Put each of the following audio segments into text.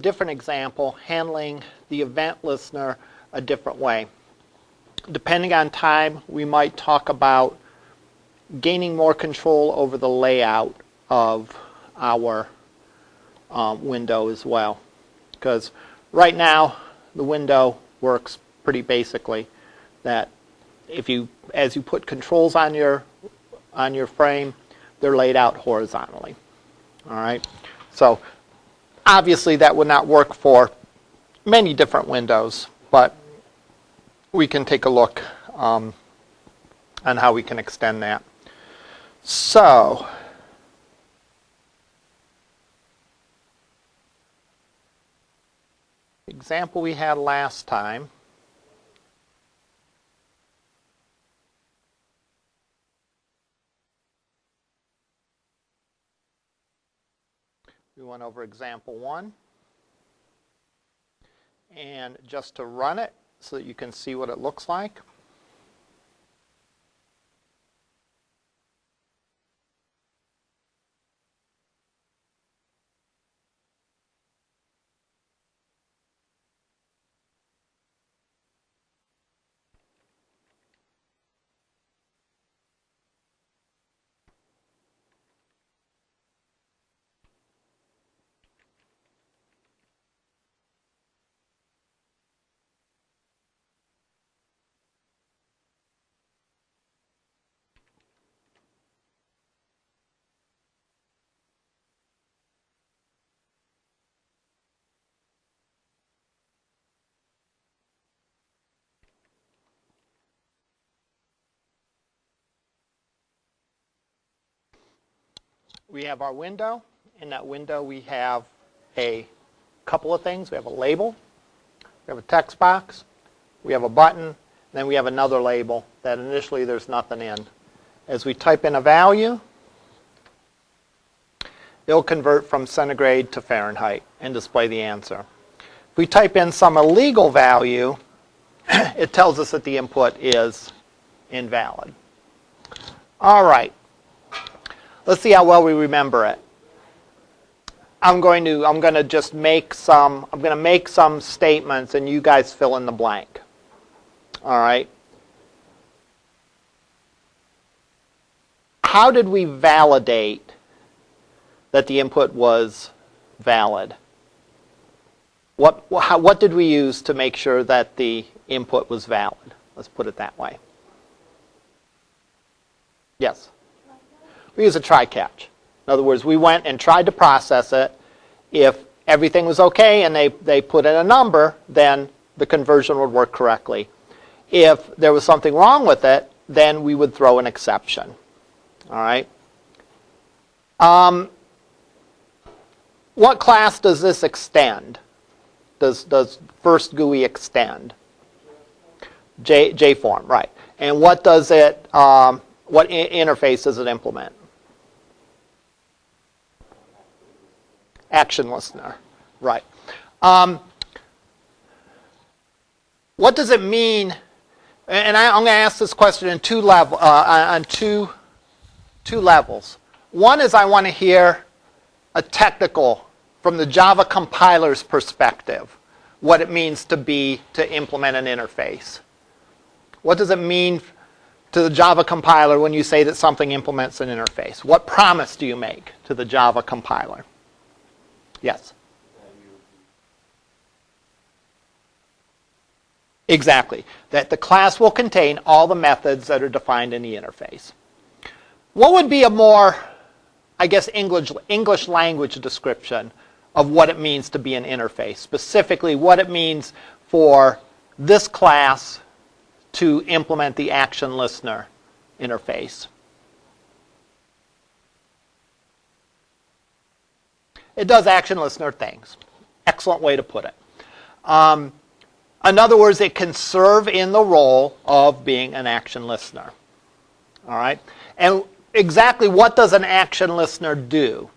different example, handling the event listener a different way. Depending on time, we might talk about gaining more control over the layout of our window as well. Because right now, the window works pretty basically that as you put controls on your frame, they're laid out horizontally. All right. So obviously that would not work for many different windows, but we can take a look on how we can extend that. So example we had last time. We went over example 1. And just to run it so that you can see what it looks like. We have our window. In that window, we have a couple of things. We have a label. We have a text box. We have a button. And then we have another label that initially there's nothing in. As we type in a value, it'll convert from centigrade to Fahrenheit and display the answer. If we type in some illegal value, it tells us that the input is invalid. All right. Let's see how well we remember it. I'm going to just make some statements and you guys fill in the blank. All right. How did we validate that the input was valid? What did we use to make sure that the input was valid? Let's put it that way. Yes. We use a try-catch. In other words, we went and tried to process it. If everything was okay and they put in a number, then the conversion would work correctly. If there was something wrong with it, then we would throw an exception. All right. What class does this extend? Does First Gui extend? JForm, right. And what does it? What interface does it implement? Action listener, right. What does it mean? And I'm going to ask this question in on two levels. One is I want to hear a technical, from the Java compiler's perspective, what it means to implement an interface. What does it mean to the Java compiler when you say that something implements an interface? What promise do you make to the Java compiler? Yes? Exactly. That the class will contain all the methods that are defined in the interface. What would be a more, I guess, English language description of what it means to be an interface? Specifically, what it means for this class to implement the action listener interface. It does action listener things. Excellent way to put it. In other words, it can serve in the role of being an action listener. All right? And exactly what does an action listener do?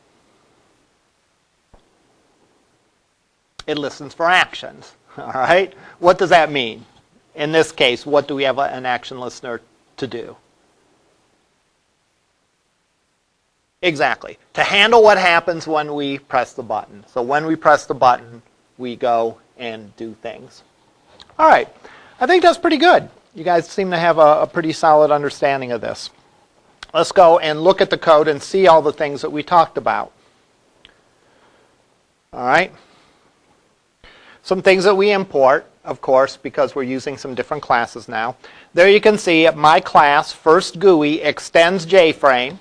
It listens for actions. All right? What does that mean? In this case, what do we have an action listener to do? Exactly. To handle what happens when we press the button. So when we press the button, we go and do things. All right, I think that's pretty good. You guys seem to have a pretty solid understanding of this. Let's go and look at the code and see all the things that we talked about. All right. Some things that we import, of course, because we're using some different classes now. There you can see my class, First Gui, extends JFrame.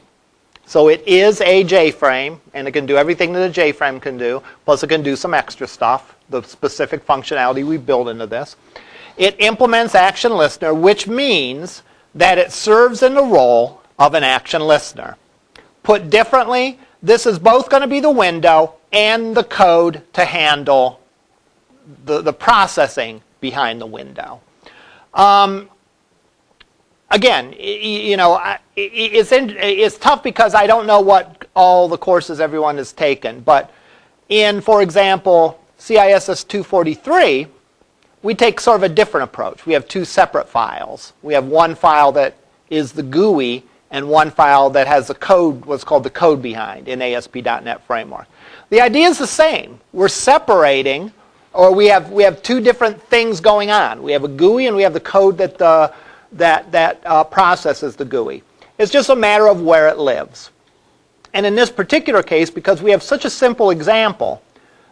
So it is a JFrame, and it can do everything that a JFrame can do, plus it can do some extra stuff, the specific functionality we build into this. It implements action listener, which means that it serves in the role of an action listener. Put differently, this is both going to be the window and the code to handle the processing behind the window. Again, you know, it's tough because I don't know what all the courses everyone has taken. But in, for example, CISS226, we take sort of a different approach. We have two separate files. We have one file that is the GUI and one file that has the code, what's called the code behind in ASP.NET Framework. The idea is the same. We're separating, or we have two different things going on. We have a GUI and we have the code that processes the GUI. It's just a matter of where it lives. And in this particular case, because we have such a simple example,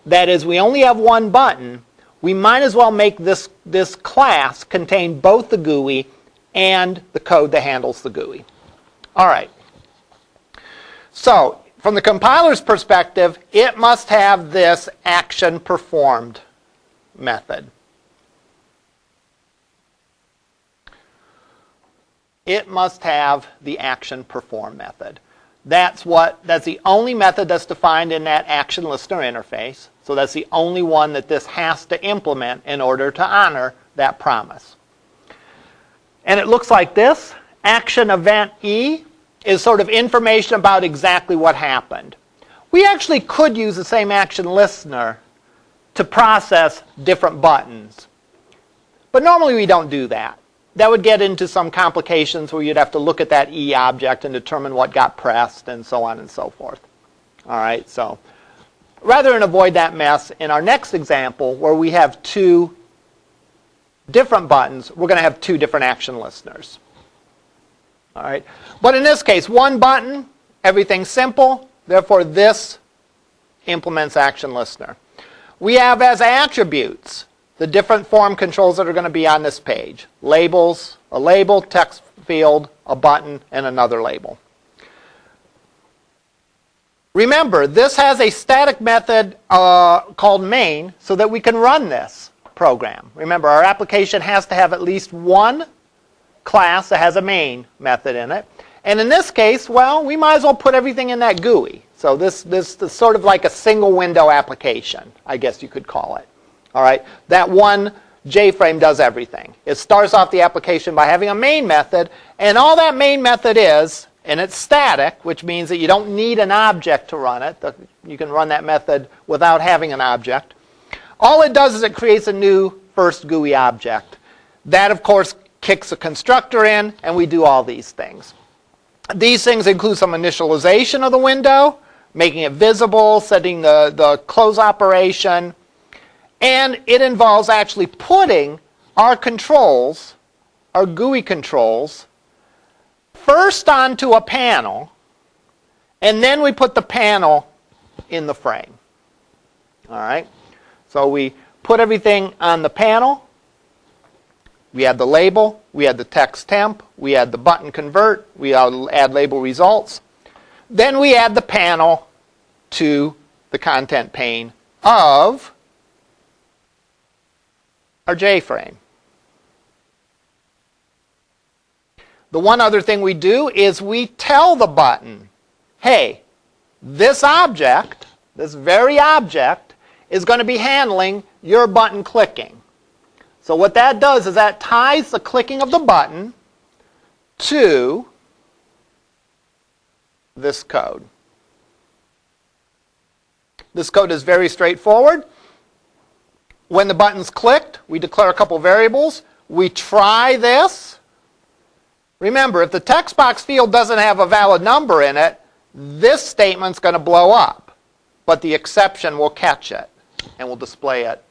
that is, we only have one button, we might as well make this class contain both the GUI and the code that handles the GUI. All right. So, from the compiler's perspective, it must have this action performed method. It must have the action perform method. That's the only method that's defined in that action listener interface. So that's the only one that this has to implement in order to honor that promise. And it looks like this. Action event E is sort of information about exactly what happened. We actually could use the same action listener to process different buttons. But normally we don't do that. That would get into some complications where you'd have to look at that E object and determine what got pressed and so on and so forth. All right, so rather than avoid that mess, in our next example where we have two different buttons, we're going to have two different action listeners. All right, but in this case, one button, everything's simple, therefore this implements action listener. We have as attributes the different form controls that are going to be on this page. Labels, a label, text field, a button, and another label. Remember, this has a static method called main so that we can run this program. Remember, our application has to have at least one class that has a main method in it. And in this case, well, we might as well put everything in that GUI. So this is sort of like a single window application, I guess you could call it. All right, that one JFrame does everything. It starts off the application by having a main method, and all that main method is, and it's static, which means that you don't need an object to run it. You can run that method without having an object. All it does is it creates a new First Gui object. That, of course, kicks a constructor in, and we do all these things. These things include some initialization of the window, making it visible, setting the close operation, and it involves actually putting our controls, our GUI controls, first onto a panel, and then we put the panel in the frame. All right? So we put everything on the panel. We add the label, we add the text temp, we add the button convert, we add label results. Then we add the panel to the content pane of our JFrame. The one other thing we do is we tell the button, hey, this object, this very object, is going to be handling your button clicking. So what that does is that ties the clicking of the button to this code. This code is very straightforward. When the button's clicked, we declare a couple variables. We try this. Remember, if the text box field doesn't have a valid number in it, this statement's going to blow up, but the exception will catch it. and we'll display it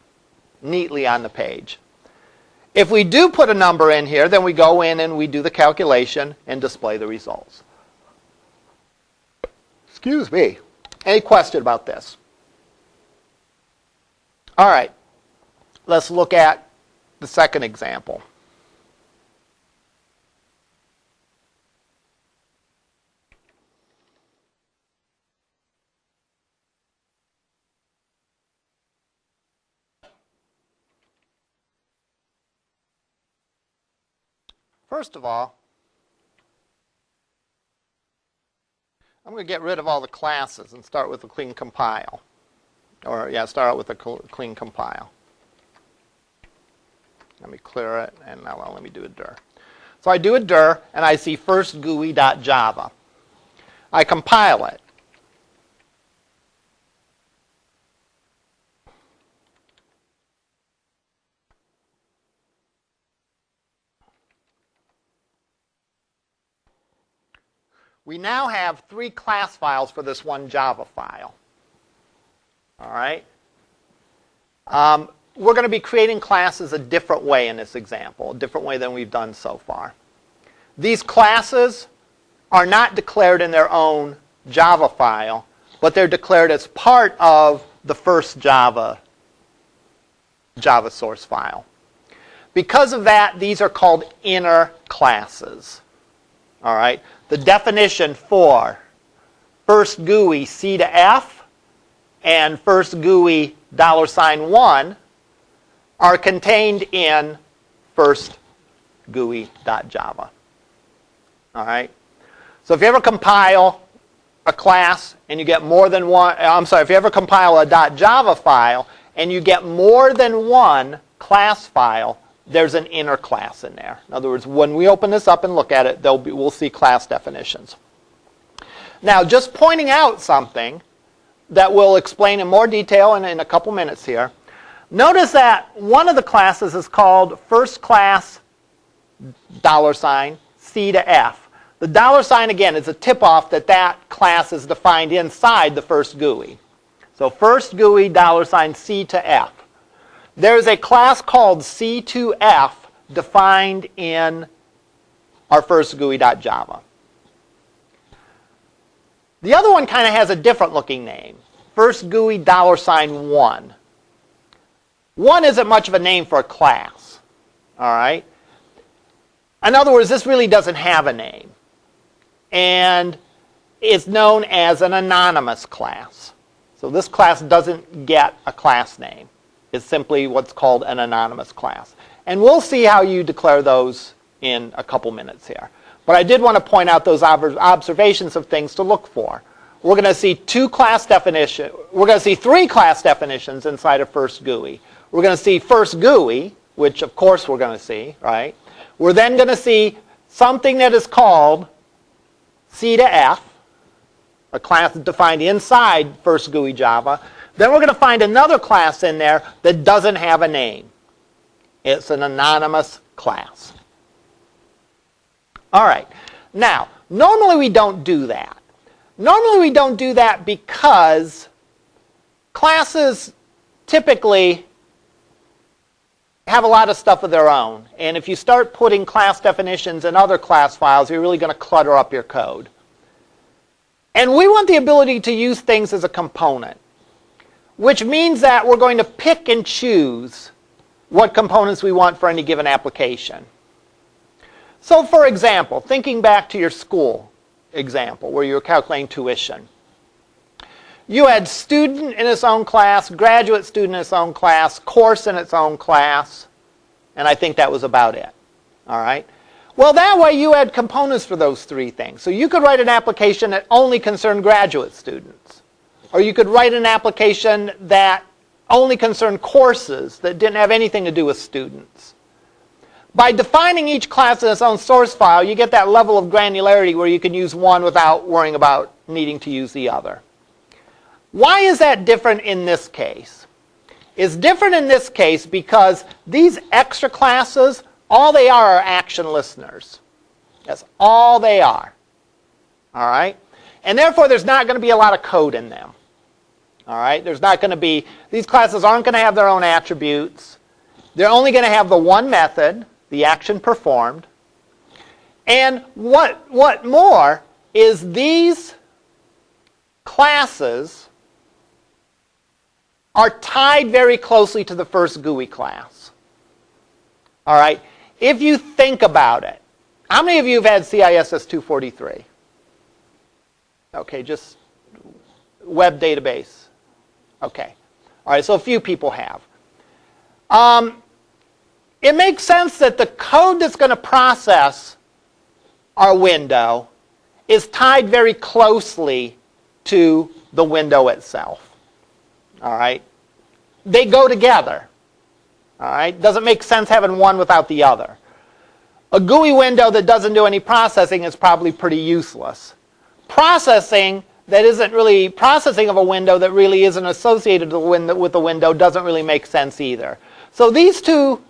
neatly on the page. If we do put a number in here, then we go in and we do the calculation and display the results. Excuse me. Any question about this? All right. Let's look at the second example. First of all, I'm going to get rid of all the classes and start with a clean compile. Or, yeah, start out with a clean compile. Let me clear it, and now let me do a dir. So I do a dir, and I see First Gui.java. I compile it. We now have 3 class files for this one Java file. All right. We're going to be creating classes a different way in this example, a different way than we've done so far. These classes are not declared in their own Java file, but they're declared as part of the first Java source file. Because of that, these are called inner classes. All right. The definition for First Gui C to F and First Gui $1 are contained in First Gui.java. All right. So if you ever compile a class and you get more than one, if you ever compile a .java file and you get more than one class file, there's an inner class in there. In other words, when we open this up and look at it, we'll see class definitions. Now, just pointing out something that we'll explain in more detail in a couple minutes here. Notice that one of the classes is called first class $C to F. The $, again, is a tip-off that that class is defined inside the First Gui. So First Gui $C to F. There's a class called C2F defined in our First Gui.java. The other one kind of has a different looking name. First Gui $1. 1 isn't much of a name for a class. All right? In other words, this really doesn't have a name. And it's known as an anonymous class. So this class doesn't get a class name. It's simply what's called an anonymous class. And we'll see how you declare those in a couple minutes here. But I did want to point out those observations of things to look for. We're going to see 3 class definitions inside of First Gui. We're going to see First Gui, which of course we're going to see, right? We're then going to see something that is called C to F, a class defined inside First Gui Java. Then we're going to find another class in there that doesn't have a name. It's an anonymous class. All right. Now, normally we don't do that. Normally we don't do that because classes typically have a lot of stuff of their own. And if you start putting class definitions in other class files, you're really going to clutter up your code. And we want the ability to use things as a component, which means that we're going to pick and choose what components we want for any given application. So for example, thinking back to your school example where you were calculating tuition. You had student in its own class, graduate student in its own class, course in its own class, and I think that was about it. All right? Well, that way you had components for those 3 things. So you could write an application that only concerned graduate students. Or you could write an application that only concerned courses that didn't have anything to do with students. By defining each class in its own source file, you get that level of granularity where you can use one without worrying about needing to use the other. Why is that different in this case? It's different in this case because these extra classes, all they are action listeners. That's all they are. All right? And therefore, there's not going to be a lot of code in them. All right, there's not going to be, these classes aren't going to have their own attributes. They're only going to have the one method, the action performed. And what more is these classes are tied very closely to the first GUI class. All right, if you think about it, how many of you have had CISS243? Okay, just web database. Okay. All right, so a few people have. It makes sense that the code that's going to process our window is tied very closely to the window itself. All right? They go together. All right? Doesn't make sense having one without the other. A GUI window that doesn't do any processing is probably pretty useless. Processing that isn't really processing of a window that really isn't associated with the window doesn't really make sense either. So these two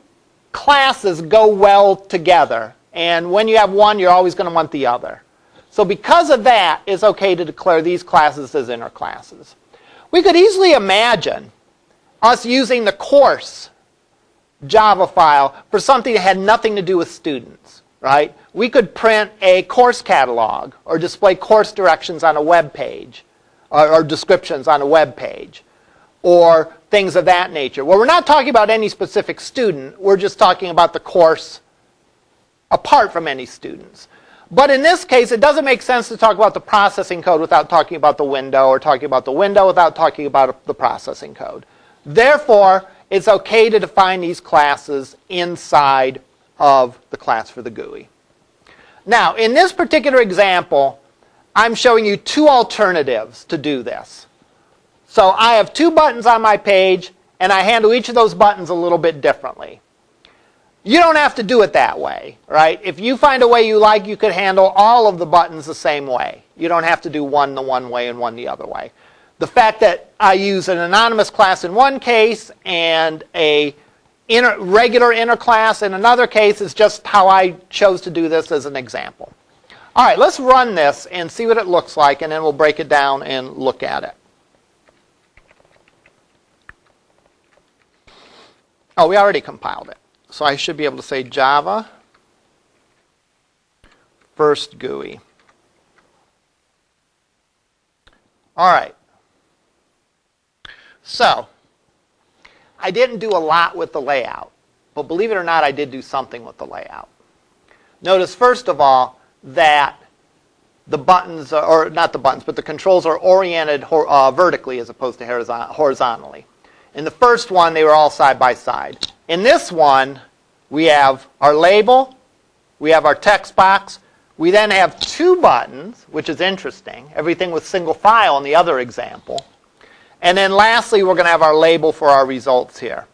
classes go well together. And when you have one, you're always going to want the other. So because of that, it's okay to declare these classes as inner classes. We could easily imagine us using the course Java file for something that had nothing to do with students, right? We could print a course catalog or display course directions on a web page or descriptions on a web page or things of that nature. Well, we're not talking about any specific student. We're just talking about the course apart from any students. But in this case, it doesn't make sense to talk about the processing code without talking about the window, or talking about the window without talking about the processing code. Therefore, it's okay to define these classes inside of the class for the GUI. Now, in this particular example, I'm showing you two alternatives to do this. So I have two buttons on my page, and I handle each of those buttons a little bit differently. You don't have to do it that way, right? If you find a way you like, you could handle all of the buttons the same way. You don't have to do one the one way and one the other way. The fact that I use an anonymous class in one case and a regular inner class in another case is just how I chose to do this as an example. All right, let's run this and see what it looks like, and then we'll break it down and look at it. Oh, we already compiled it. So I should be able to say Java First Gui. All right. So I didn't do a lot with the layout, but believe it or not, I did do something with the layout. Notice, first of all, that the buttons, or not the buttons, but the controls are oriented vertically as opposed to horizontally. In the first one, they were all side by side. In this one, we have our label, we have our text box, we then have two buttons, which is interesting, everything with single file in the other example. And then lastly, we're going to have our label for our results here.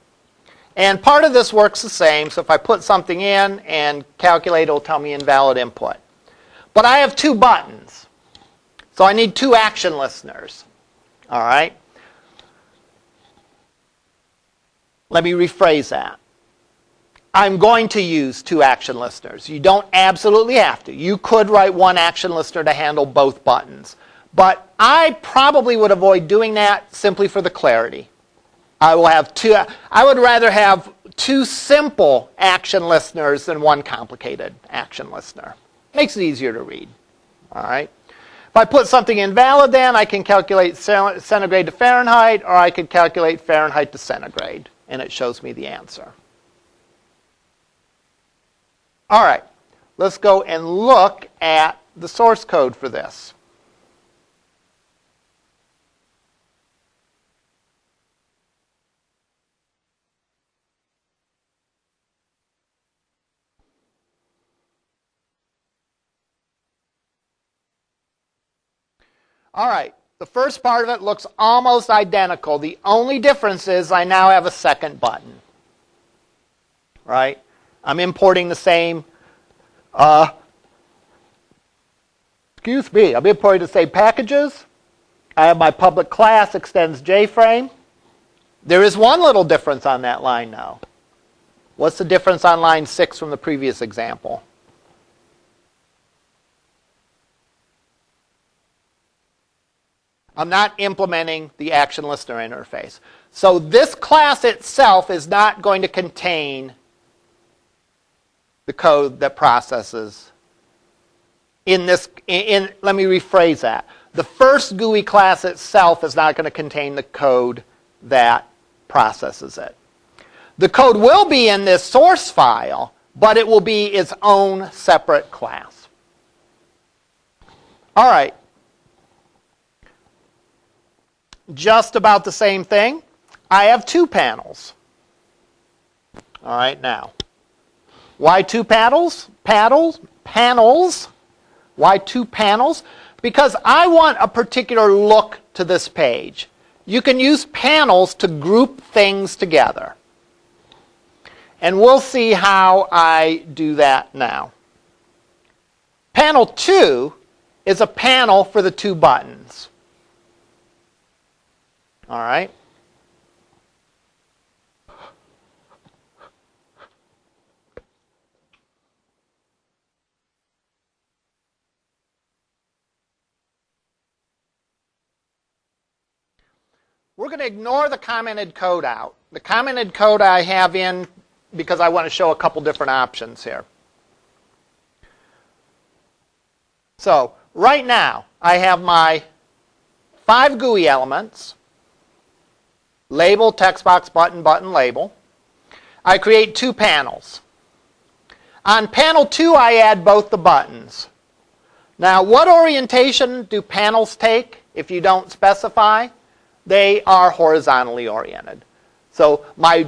And part of this works the same, so if I put something in and calculate, it'll tell me invalid input. But I have two buttons, so I need two action listeners. All right? Let me rephrase that. I'm going to use two action listeners. You don't absolutely have to. You could write one action listener to handle both buttons. But I probably would avoid doing that simply for the clarity. I would rather have two simple action listeners than one complicated action listener. Makes it easier to read. All right? If I put something invalid, then I can calculate centigrade to Fahrenheit, or I could calculate Fahrenheit to centigrade, and it shows me the answer. All right, let's go and look at the source code for this. All right, the first part of it looks almost identical. The only difference is I now have a second button. Right? I'm importing the same, I'm importing the same packages. I have my public class extends JFrame. There is one little difference on that line now. What's the difference on line 6 from the previous example? I'm not implementing the action listener interface. So this class itself is not going to contain the code that processes let me rephrase that. The first GUI class itself is not going to contain the code that processes it. The code will be in this source file, but it will be its own separate class. All right. Just about the same thing. I have two panels. All right, now. Why two panels? Why two panels? Because I want a particular look to this page. You can use panels to group things together. And we'll see how I do that now. Panel 2 is a panel for the two buttons. All right. We're going to ignore the commented code out. The commented code I have in because I want to show a couple different options here. So right now I have my 5 GUI elements. Label, text box, button, button, label. I create 2 panels. On panel 2 I add both the buttons. Now what orientation do panels take if you don't specify? They are horizontally oriented. So my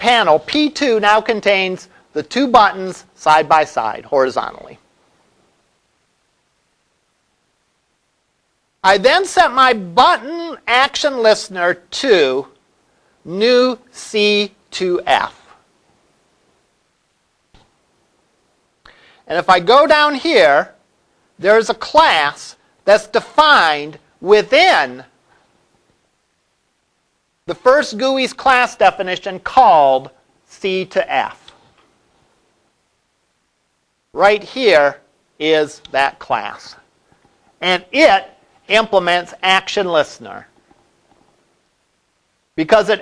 panel, P2, now contains the 2 buttons side by side, horizontally. I then set my button action listener to new C2F. And if I go down here, there's a class that's defined within the first GUI's class definition called C2F. Right here is that class. And it implements action listener. Because it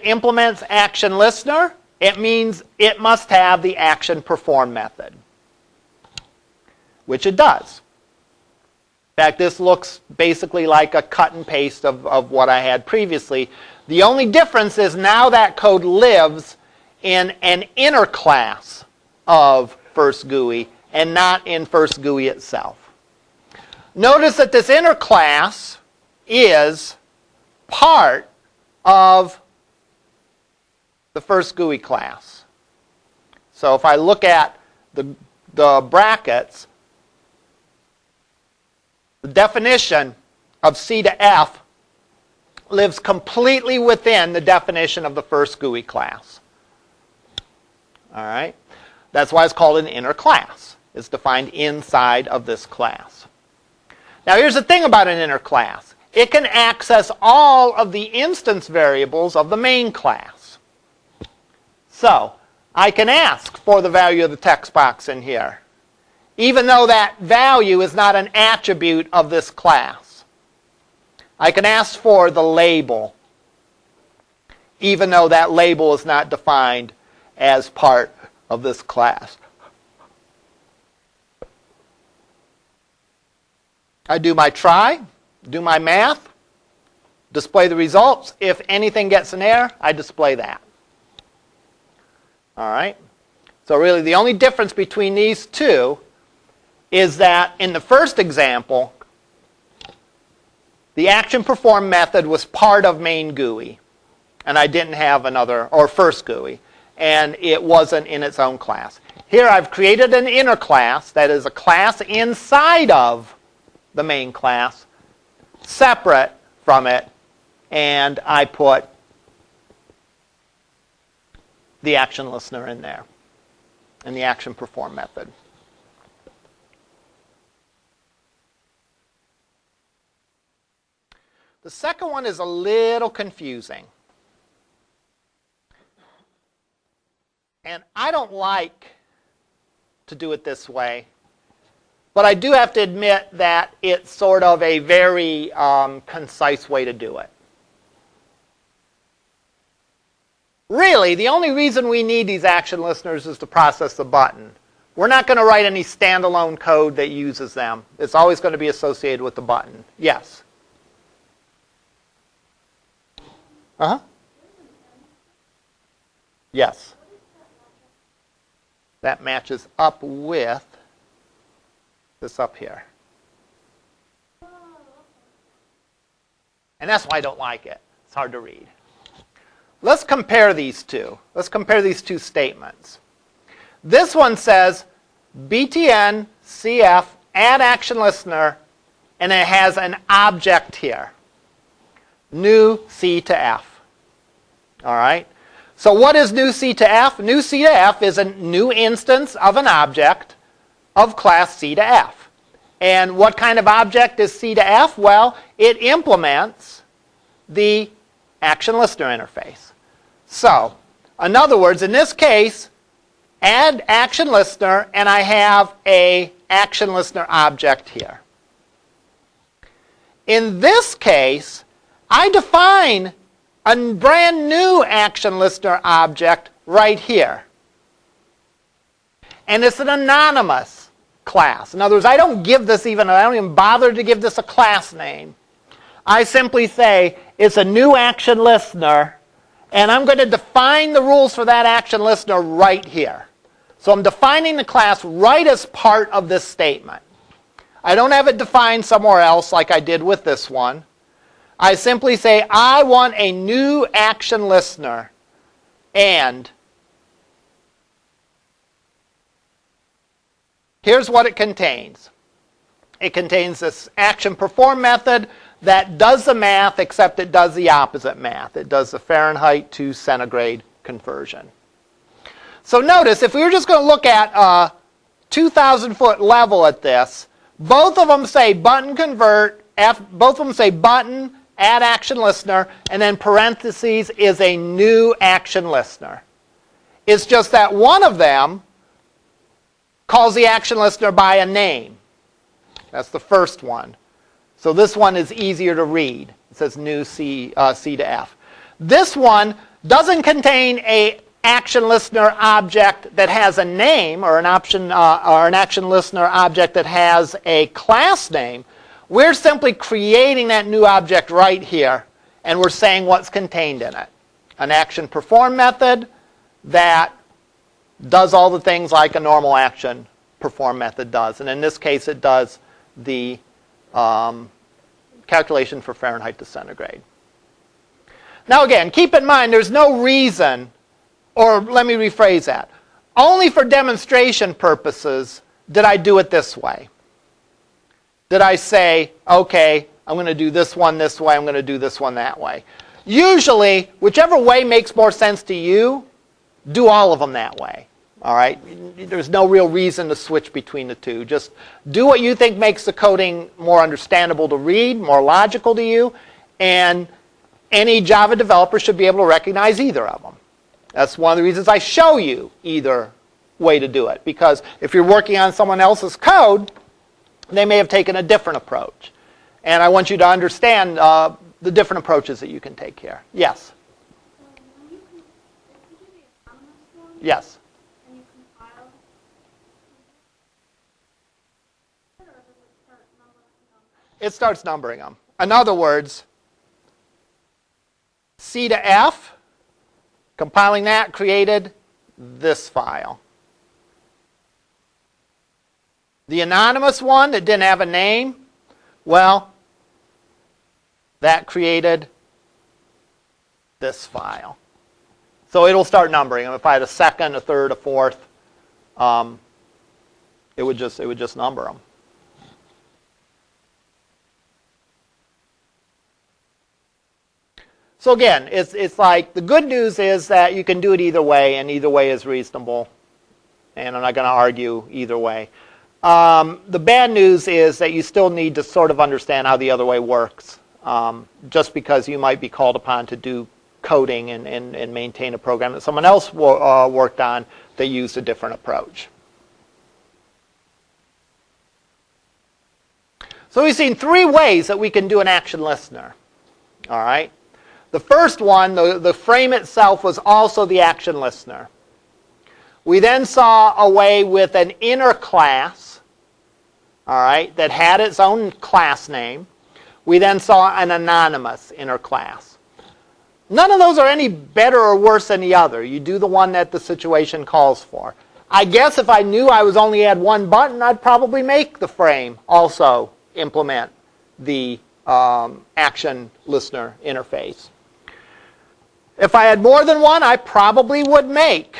implements action listener, it means it must have the action perform method, which it does. In fact, this looks basically like a cut and paste of what I had previously. The only difference is now that code lives in an inner class of First GUI and not in First GUI itself. Notice that this inner class is part of the First GUI class. So if I look at the brackets, the definition of C to F lives completely within the definition of the First GUI class. All right? That's why it's called an inner class. It's defined inside of this class. Now here's the thing about an inner class. It can access all of the instance variables of the main class. So I can ask for the value of the text box in here, even though that value is not an attribute of this class. I can ask for the label, even though that label is not defined as part of this class. I do my try, do my math, display the results. If anything gets an error, I display that. All right? So really the only difference between these two is that in the first example, the action perform method was part of main GUI, and I didn't have another, or first GUI, and it wasn't in its own class. Here I've created an inner class that is a class inside of the main class, separate from it, and I put the action listener in there, and the action perform method. The second one is a little confusing. And I don't like to do it this way, But I do have to admit that it's sort of a very concise way to do it. Really, the only reason we need these action listeners is to process the button. We're not going to write any standalone code that uses them. It's always going to be associated with the button. Yes? Uh-huh. Yes. That matches up with this up here. And that's why I don't like it. It's hard to read. Let's compare these two. Let's compare these two statements. This one says btn cf add action listener, and it has an object here. New C to F. All right? So what is new C to F? New C to F is a new instance of an object of class C to F. And what kind of object is C to F? Well, it implements the action listener interface. So, in other words, in this case, add action listener, and I have a action listener object here. In this case, I define a brand new action listener object right here. And it's an anonymous class. In other words, I don't even bother to give this a class name. I simply say it's a new action listener, and I'm going to define the rules for that action listener right here. So I'm defining the class right as part of this statement. I don't have it defined somewhere else like I did with this one. I simply say, I want a new action listener, and here's what it contains. It contains this action perform method that does the math, except it does the opposite math. It does the Fahrenheit to centigrade conversion. So notice, if we were just going to look at a 2,000-foot level at this, both of them say button convert, both of them say button, add action listener, and then parentheses is a new action listener. It's just that one of them calls the action listener by a name. That's the first one. So this one is easier to read. It says new C to F. This one doesn't contain a action listener object that has a name, or an action listener object that has a class name. We're simply creating that new object right here, and we're saying what's contained in it. An action perform method that does all the things like a normal action perform method does. And in this case, it does the calculation for Fahrenheit to centigrade. Now again, keep in mind there's no reason, or let me rephrase that. Only for demonstration purposes did I do it this way. Did I say, okay, I'm going to do this one this way, I'm going to do this one that way. Usually, whichever way makes more sense to you, do all of them that way. All right? There's no real reason to switch between the two. Just do what you think makes the coding more understandable to read, more logical to you, and any Java developer should be able to recognize either of them. That's one of the reasons I show you either way to do it. Because if you're working on someone else's code, they may have taken a different approach. And I want you to understand the different approaches that you can take here. Yes? Yes. It starts numbering them. In other words, C to F, compiling that, created this file. The anonymous one that didn't have a name, well, that created this file. So it'll start numbering them. If I had a second, a third, a fourth, it would just number them. So again, it's like the good news is that you can do it either way, and either way is reasonable. And I'm not going to argue either way. The bad news is that you still need to sort of understand how the other way works. Just because you might be called upon to do coding and maintain a program that someone else worked on that used a different approach. So we've seen three ways that we can do an action listener. All right. The first one, the frame itself, was also the action listener. We then saw a way with an inner class, all right, that had its own class name. We then saw an anonymous inner class. None of those are any better or worse than the other. You do the one that the situation calls for. I guess if I knew I was only had one button, I'd probably make the frame also implement the action listener interface. If I had more than one, I probably would make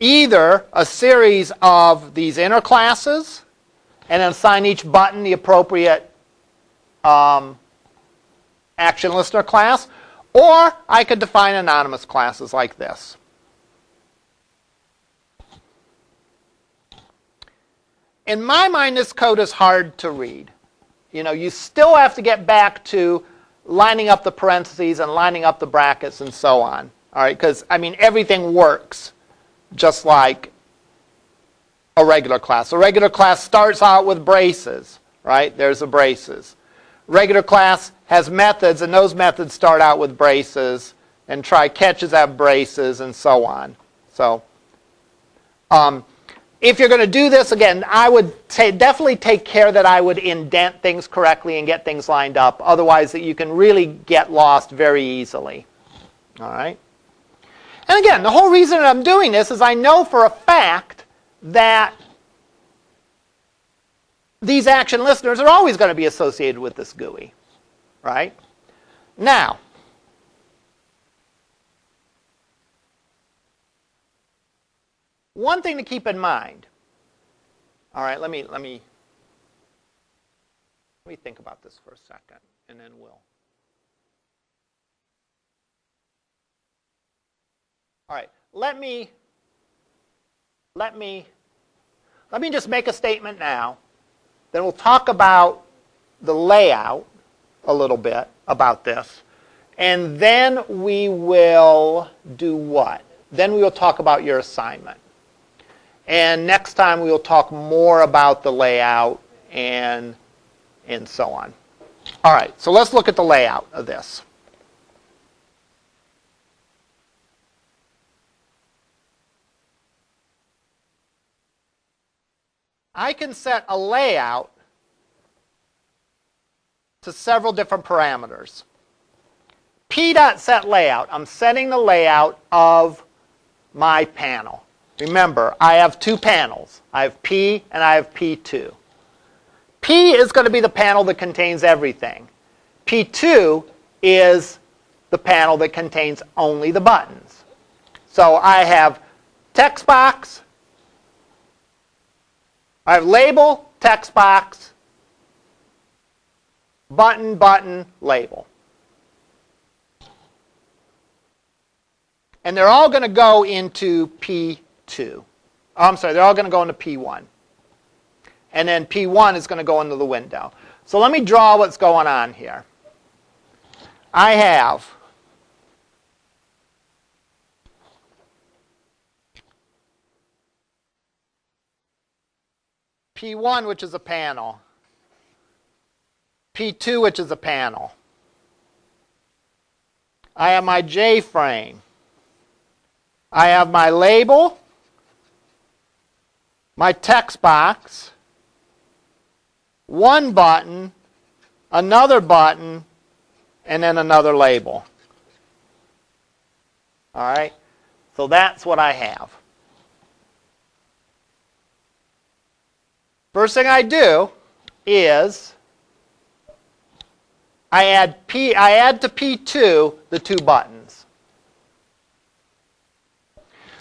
either a series of these inner classes and assign each button the appropriate action listener class, or I could define anonymous classes like this. In my mind, this code is hard to read. You still have to get back to lining up the parentheses and lining up the brackets and so on. All right, because everything works just like a regular class. A regular class starts out with braces, right? There's the braces. Regular class has methods, and those methods start out with braces, and try catches have braces, and so on. So, if you're going to do this, again, I would definitely take care that I would indent things correctly and get things lined up. Otherwise, that you can really get lost very easily. All right? And again, the whole reason I'm doing this is I know for a fact that these action listeners are always going to be associated with this GUI. Right? Now, one thing to keep in mind. All right, let me think about this for a second, and then we'll. All right, let me just make a statement now. Then we'll talk about the layout a little bit about this, and then we will do what? Then we will talk about your assignment. And next time we will talk more about the layout and so on. All right, so let's look at the layout of this. I can set a layout to several different parameters. P.setLayout, I'm setting the layout of my panel. Remember, I have two panels. I have P and I have P2. P is going to be the panel that contains everything. P2 is the panel that contains only the buttons. So I have text box, I have label, text box, button, button, label. And they're all going to go into P2. I'm sorry, they're all going to go into P1. And then P1 is going to go into the window. So let me draw what's going on here. I have P1, which is a panel. P2, which is a panel. I have my J frame. I have my label, my text box, one button, another button, and then another label. All right? So that's what I have. First thing I do is I add to P2 the two buttons.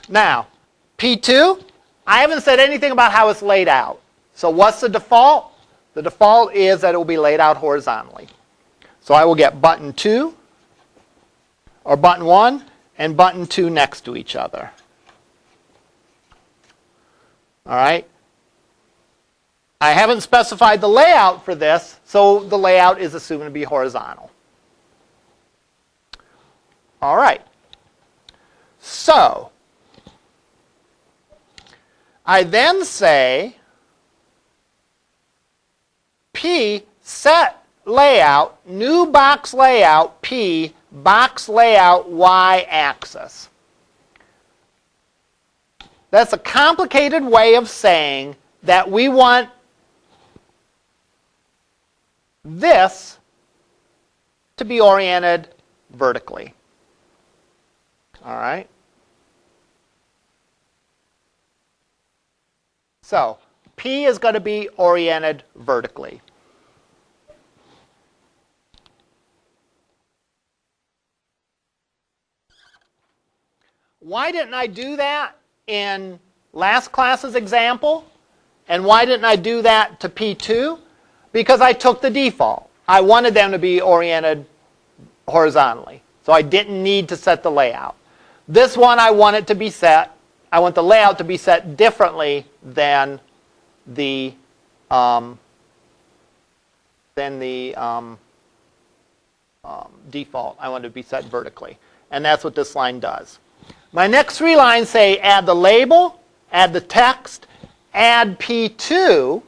Now, P2, I haven't said anything about how it's laid out. So what's the default? The default is that it will be laid out horizontally. So I will get button 2, or button 1, and button 2 next to each other. All right? I haven't specified the layout for this, so the layout is assumed to be horizontal. All right. So, I then say P, set layout, new box layout, P, box layout, y-axis. That's a complicated way of saying that we want this to be oriented vertically. All right? So, P is going to be oriented vertically. Why didn't I do that in last class's example? And why didn't I do that to P2? Because I took the default. I wanted them to be oriented horizontally. So I didn't need to set the layout. This one I want it to be set. I want the layout to be set differently than the default. I want it to be set vertically. And that's what this line does. My next three lines say add the label, add the text, add P2,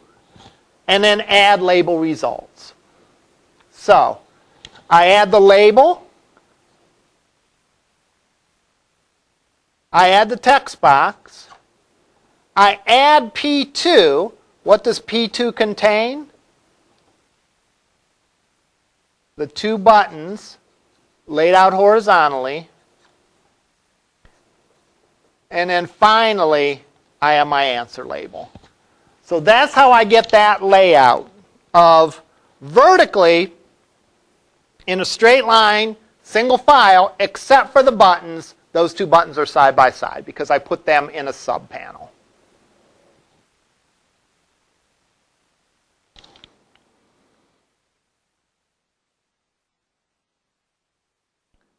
and then add label results. So I add the label, I add the text box, I add P2. What does P2 contain? The two buttons laid out horizontally. And then finally, I have my answer label. So that's how I get that layout of vertically in a straight line, single file, except for the buttons. Those two buttons are side by side because I put them in a subpanel.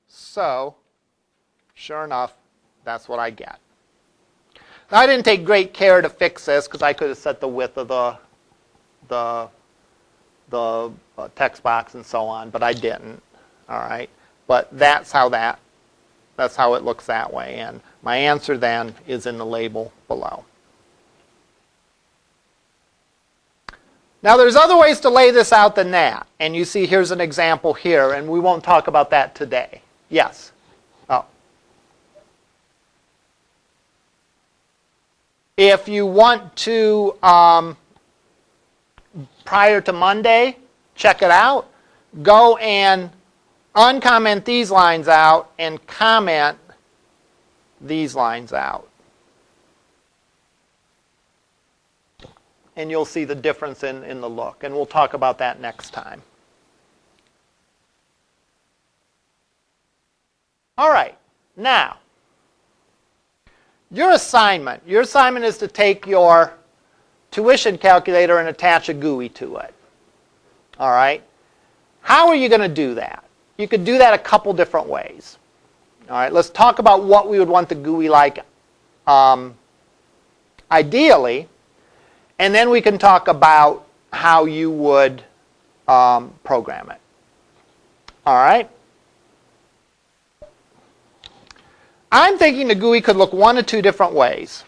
So, sure enough, that's what I get. Now, I didn't take great care to fix this because I could have set the width of the text box and so on, but I didn't. All right, but that's how it looks that way, and my answer then is in the label below. Now, there's other ways to lay this out than that, and you see here's an example here, and we won't talk about that today. Yes. Oh. If you want to, prior to Monday, check it out. Go and uncomment these lines out and comment these lines out. And you'll see the difference in the look. And we'll talk about that next time. All right. Now, your assignment is to take your tuition calculator and attach a GUI to it. All right? How are you going to do that? You could do that a couple different ways. All right, let's talk about what we would want the GUI like ideally, and then we can talk about how you would program it. All right? I'm thinking the GUI could look one of two different ways.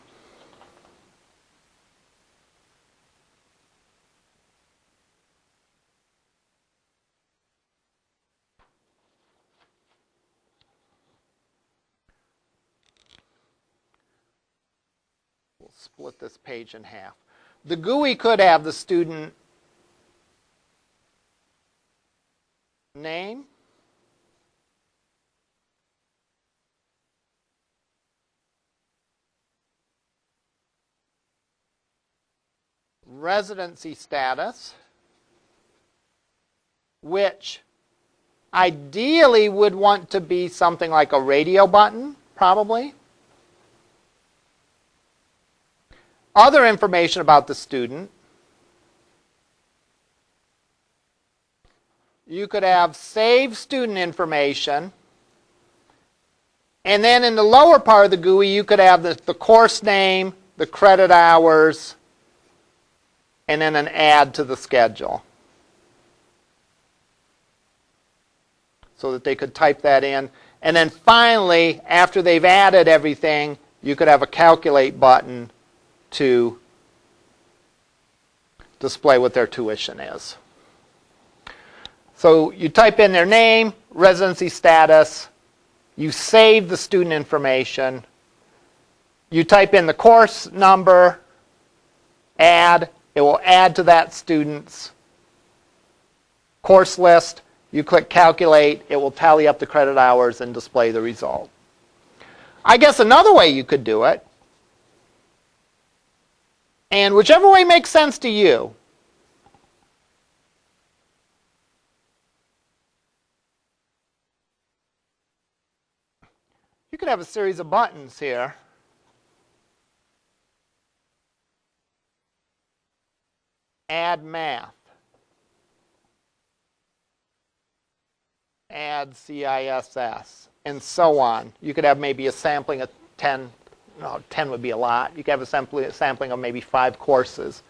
We'll split this page in half. The GUI could have the student name, residency status, which ideally would want to be something like a radio button, probably. Other information about the student. You could have save student information. And then in the lower part of the GUI, you could have the course name, the credit hours, and then an add to the schedule. So that they could type that in. And then finally, after they've added everything, you could have a calculate button to display what their tuition is. So you type in their name, residency status, you save the student information, you type in the course number, add, it will add to that student's course list. You click calculate, it will tally up the credit hours and display the result. I guess another way you could do it, and whichever way makes sense to you, you could have a series of buttons here. Add math. Add CISS, and so on. You could have maybe a sampling of 10, no, 10 would be a lot. You could have a sampling of maybe 5 courses.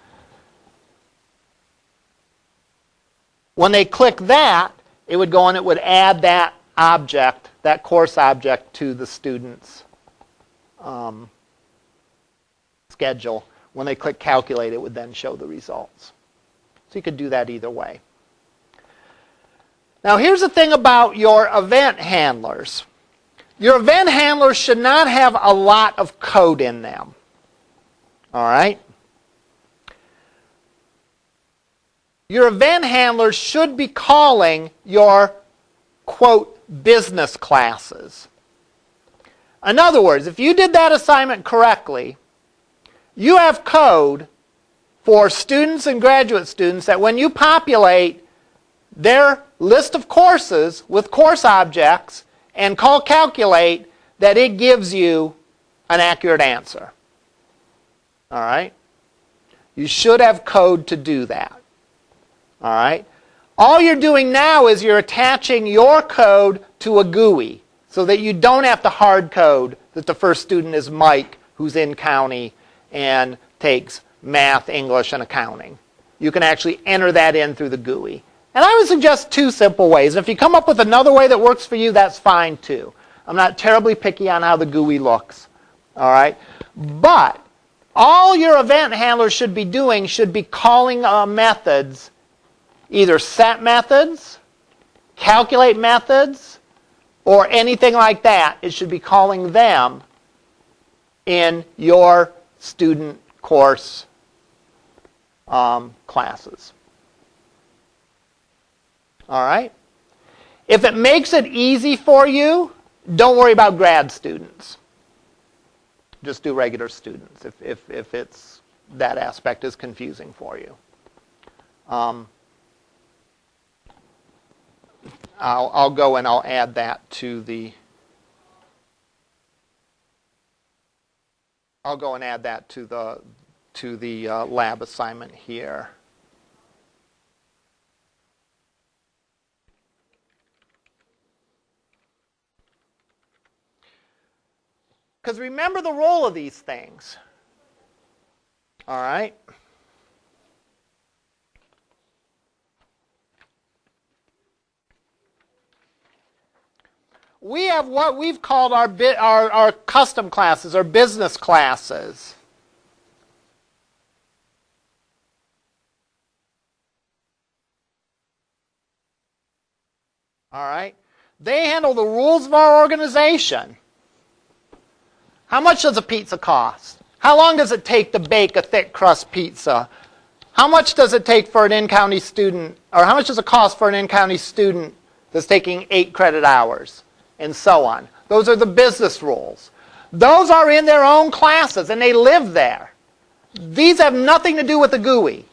When they click that, it would go and it would add that object, that course object, to the student's schedule. When they click calculate, it would then show the results. So you could do that either way. Now here's the thing about your event handlers. Your event handlers should not have a lot of code in them. All right? Your event handlers should be calling your, quote, business classes. In other words, if you did that assignment correctly, you have code for students and graduate students that when you populate their list of courses with course objects and call calculate, that it gives you an accurate answer. All right? You should have code to do that. All right? All you're doing now is you're attaching your code to a GUI so that you don't have to hard code that the first student is Mike, who's in county and takes math, English, and accounting. You can actually enter that in through the GUI. And I would suggest 2 simple ways. If you come up with another way that works for you, that's fine too. I'm not terribly picky on how the GUI looks. All right? But all your event handlers should be doing should be calling methods, either set methods, calculate methods, or anything like that. It should be calling them in your student course classes. All right? If it makes it easy for you, don't worry about grad students. Just do regular students if it's, that aspect is confusing for you. I'll go and I'll add that to the lab assignment here. Because remember the role of these things. All right? We have what we've called our custom classes, our business classes. All right? They handle the rules of our organization. How much does a pizza cost? How long does it take to bake a thick crust pizza? How much does it take for an in-county student, or how much does it cost for an in-county student that's taking 8 credit hours? And so on. Those are the business rules. Those are in their own classes, and they live there. These have nothing to do with the GUI.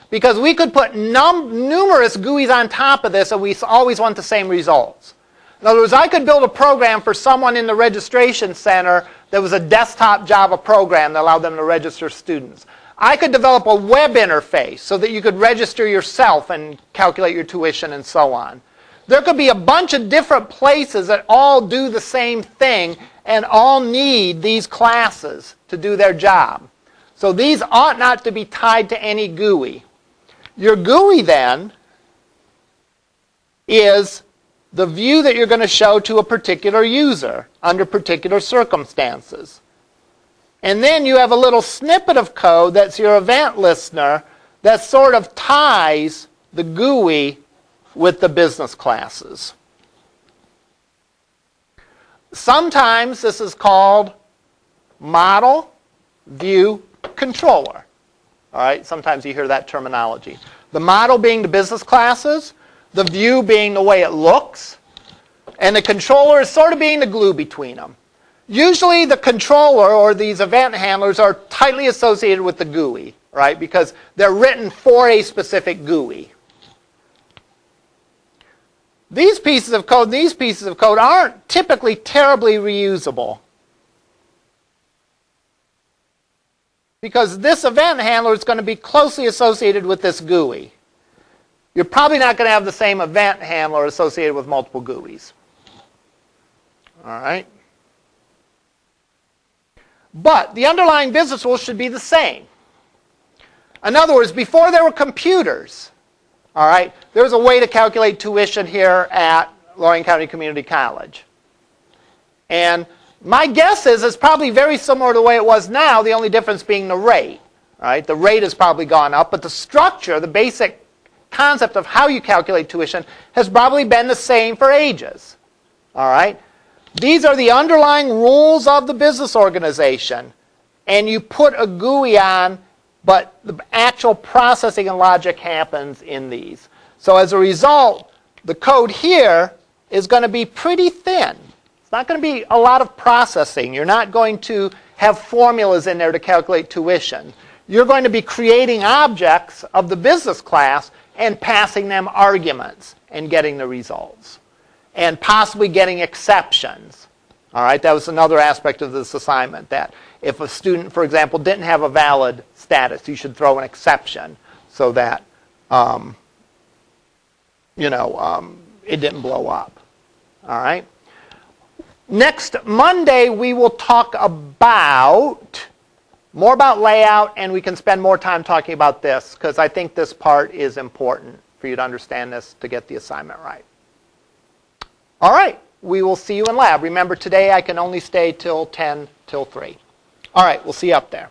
Because we could put numerous GUIs on top of this, and we always want the same results. In other words, I could build a program for someone in the registration center that was a desktop Java program that allowed them to register students. I could develop a web interface so that you could register yourself and calculate your tuition and so on. There could be a bunch of different places that all do the same thing and all need these classes to do their job. So these ought not to be tied to any GUI. Your GUI then is the view that you're going to show to a particular user under particular circumstances. And then you have a little snippet of code that's your event listener that sort of ties the GUI with the business classes. Sometimes this is called model, view, controller. All right, sometimes you hear that terminology. The model being the business classes, the view being the way it looks, and the controller is sort of being the glue between them. Usually the controller or these event handlers are tightly associated with the GUI, right? Because they're written for a specific GUI. These pieces of code and these pieces of code aren't typically terribly reusable. Because this event handler is going to be closely associated with this GUI. You're probably not going to have the same event handler associated with multiple GUIs. All right? But the underlying business rules should be the same. In other words, before there were computers, all right, there was a way to calculate tuition here at Lorain County Community College. And my guess is it's probably very similar to the way it was now, the only difference being the rate. All right? The rate has probably gone up, but the structure, the basic concept of how you calculate tuition has probably been the same for ages. All right? These are the underlying rules of the business organization, and you put a GUI on, but the actual processing and logic happens in these. So as a result, the code here is going to be pretty thin. It's not going to be a lot of processing. You're not going to have formulas in there to calculate tuition. You're going to be creating objects of the business class and passing them arguments and getting the results. And possibly getting exceptions. All right, that was another aspect of this assignment, that if a student, for example, didn't have a valid status, you should throw an exception so that it didn't blow up. All right. Next Monday, we will talk more about layout, and we can spend more time talking about this, because I think this part is important for you to understand this to get the assignment right. All right, we will see you in lab. Remember, today I can only stay till 10 till 3. All right, we'll see you up there.